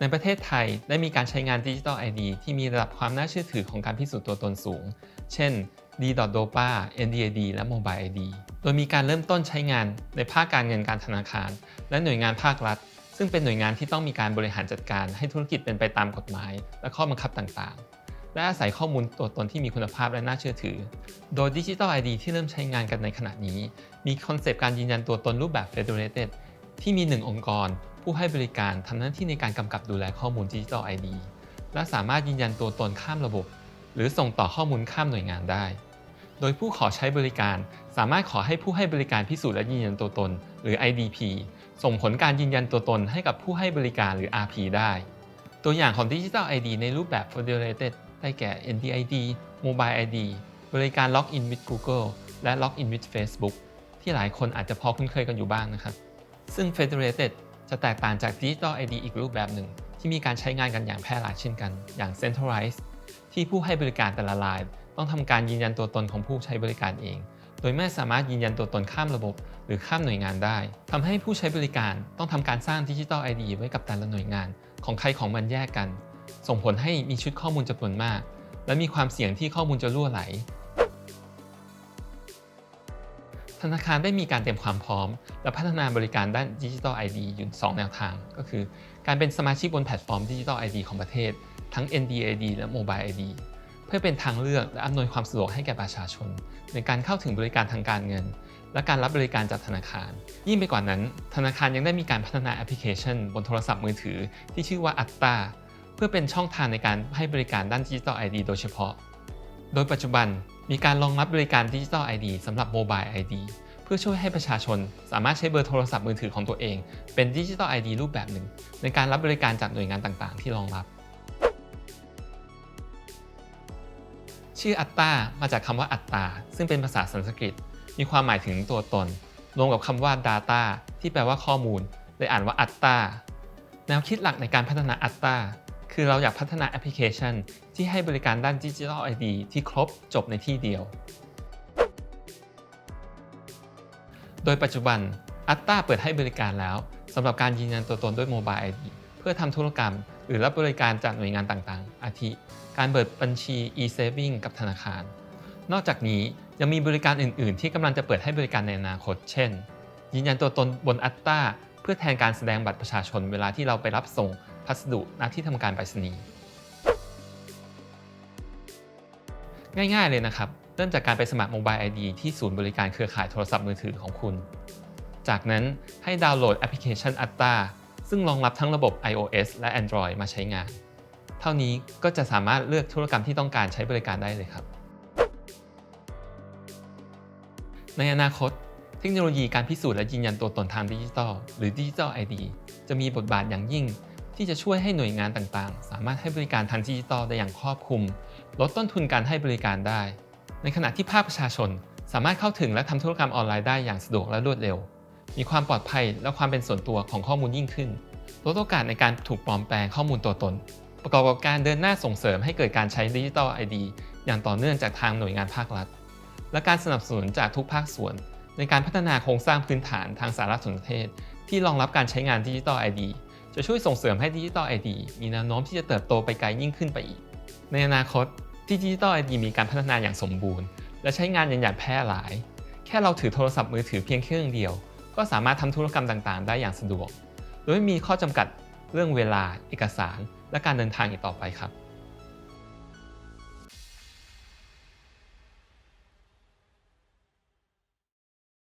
ในประเทศไทยได้มีการใช้งาน Digital ID ที่มีระดับความน่าเชื่อถือของการพิสูจน์ตัวตนสูง เช่น D.DOPA NDID และ Mobile ID โดยมีการเริ่มต้นใช้งานในภาคการเงินการธนาคารและหน่วยงานภาครัฐซึ่งเป็นหน่วยงานที่ต้องมีการบริหารจัดการให้ธุรกิจเป็นไปตามกฎหมายและข้อบังคับต่างๆและอาศัยข้อมูลตัวตนที่มีคุณภาพและน่าเชื่อถือโดย Digital ID ที่เริ่มใช้งานกันในขณะนี้มีคอนเซปต์การยืนยันตัวตนรูปแบบ Federated ที่มี1องค์กรผู้ให้บริการทำหน้าที่ในการกำกับดูแลข้อมูล Digital ID และสามารถยืนยันตัวตนข้ามระบบหรือส่งต่อข้อมูลข้ามหน่วยงานได้โดยผู้ขอใช้บริการสามารถขอให้ผู้ให้บริการพิสูจน์และยืนยันตัวตนหรือ IDP ส่งผลการยืนยันตัวตนให้กับผู้ให้บริการหรือ RP ได้ตัวอย่างของ Digital ID ในรูปแบบ Federated ได้แก่ NDID Mobile ID บริการ Login with Google และ Login with Facebook ที่หลายคนอาจจะพอคุ้นเคยกันอยู่บ้างนะครับซึ่ง Federated จะแตกต่างจาก Digital ID อีกรูปแบบหนึ่งที่มีการใช้งานกันอย่างแพร่หลายเช่นกันอย่าง Centralized ที่ผู้ให้บริการแต่ละรายต้องทำการยืนยันตัวตนของผู้ใช้บริการเองโดยไม่สามารถยืนยันตัวตนข้ามระบบหรือข้ามหน่วยงานได้ทำให้ผู้ใช้บริการต้องทำการสร้าง Digital ID ไว้กับแต่ละหน่วยงานของใครของมันแยกกันส่งผลให้มีชุดข้อมูลจำนวนมากและมีความเสี่ยงที่ข้อมูลจะรั่วไหลธนาคารได้มีการเตรียมความพร้อมและพัฒนาบริการด้าน Digital ID อยู่2แนวทางก็คือการเป็นสมาชิกบนแพลตฟอร์ม Digital ID ของประเทศทั้ง NDID และ Mobile ID เพื่อเป็นทางเลือกและอำนวยความสะดวกให้แก่ประชาชนในการเข้าถึงบริการทางการเงินและการรับบริการจากธนาคารยิ่งไปกว่านั้นธนาคารยังได้มีการพัฒนาแอปพลิเคชันบนโทรศัพท์มือถือที่ชื่อว่า ATTA เพื่อเป็นช่องทางในการให้บริการด้าน Digital ID โดยเฉพาะโดยปัจจุบันมีการรองรับบริการ Digital ID สำหรับ Mobile ID เพื่อช่วยให้ประชาชนสามารถใช้เบอร์โทรศัพท์มือถือของตัวเองเป็น Digital ID รูปแบบหนึ่งในการรับบริการจากหน่วยงานต่างๆที่รองรับชื่อ ATTA มาจากคำว่าอัตตาซึ่งเป็นภาษาสันสกฤตมีความหมายถึงตัวตนรวมกับคำว่า data ที่แปลว่าข้อมูลเลยอ่านว่า ATTA แนวคิดหลักในการพัฒนา ATTA คือเราอยากพัฒนาแอปพลิเคชันที่ให้บริการด้าน Digital ID ที่ครบจบในที่เดียวโดยปัจจุบัน ATTA เปิดให้บริการแล้วสำหรับการยืนยันตัวตนด้วย Mobile ID เพื่อทำธุรกรรมหรือรับบริการจากหน่วยงานต่างๆอาทิการเปิดบัญชี e-saving กับธนาคารนอกจากนี้ยังมีบริการอื่นๆที่กำลังจะเปิดให้บริการในอนาคตเช่นยืนยันตัวตนบน ATTA เพื่อแทนการแสดงบัตรประชาชนเวลาที่เราไปรับส่งพัสดุณที่ทำการไปรษณีย์ง่ายๆเลยนะครับเริ่มจากการไปสมัคร Mobile ID ที่ศูนย์บริการเครือข่ายโทรศัพท์มือถือของคุณจากนั้นให้ดาวน์โหลดแอปพลิเคชัน ATTA ซึ่งรองรับทั้งระบบ iOS และ Android มาใช้งานเท่านี้ก็จะสามารถเลือกธุรกรรมที่ต้องการใช้บริการได้เลยครับในอนาคตเทคโนโลยีการพิสูจน์และยืนยันตัวตนทางดิจิทัลหรือ Digital ID จะมีบทบาทอย่างยิ่งที่จะช่วยให้หน่วยงานต่างๆสามารถให้บริการทางดิจิทัลได้อย่างครอบคลุมลดต้นทุนการให้บริการได้ในขณะที่ภาคประชาชนสามารถเข้าถึงและทำธุรกรรมออนไลน์ได้อย่างสะดวกและรวดเร็วมีความปลอดภัยและความเป็นส่วนตัวของข้อมูลยิ่งขึ้นลดโอกาสในการถูกปลอมแปลงข้อมูลตัวตนประกอบกับการเดินหน้าส่งเสริมให้เกิดการใช้ Digital ID อย่างต่อเนื่องจากทางหน่วยงานภาครัฐและการสนับสนุนจากทุกภาคส่วนในการพัฒนาโครงสร้างพื้นฐานทางสารสนเทศที่รองรับการใช้งาน Digital ID จะช่วยส่งเสริมให้ Digital ID มีแนวโน้มที่จะเติบโตไปไกลยิ่งขึ้นไปอีกในอนาคตที่ Digital ID มีการพัฒนาอย่างสมบูรณ์และใช้งานอย่างแพร่หลายแค่เราถือโทรศัพท์มือถือเพียงเครื่องเดียวก็สามารถทำธุรกรรมต่างๆได้อย่างสะดวกโดยไม่มีข้อจำกัดเรื่องเวลาเอกสารและการเดินทางอีกต่อไปครับ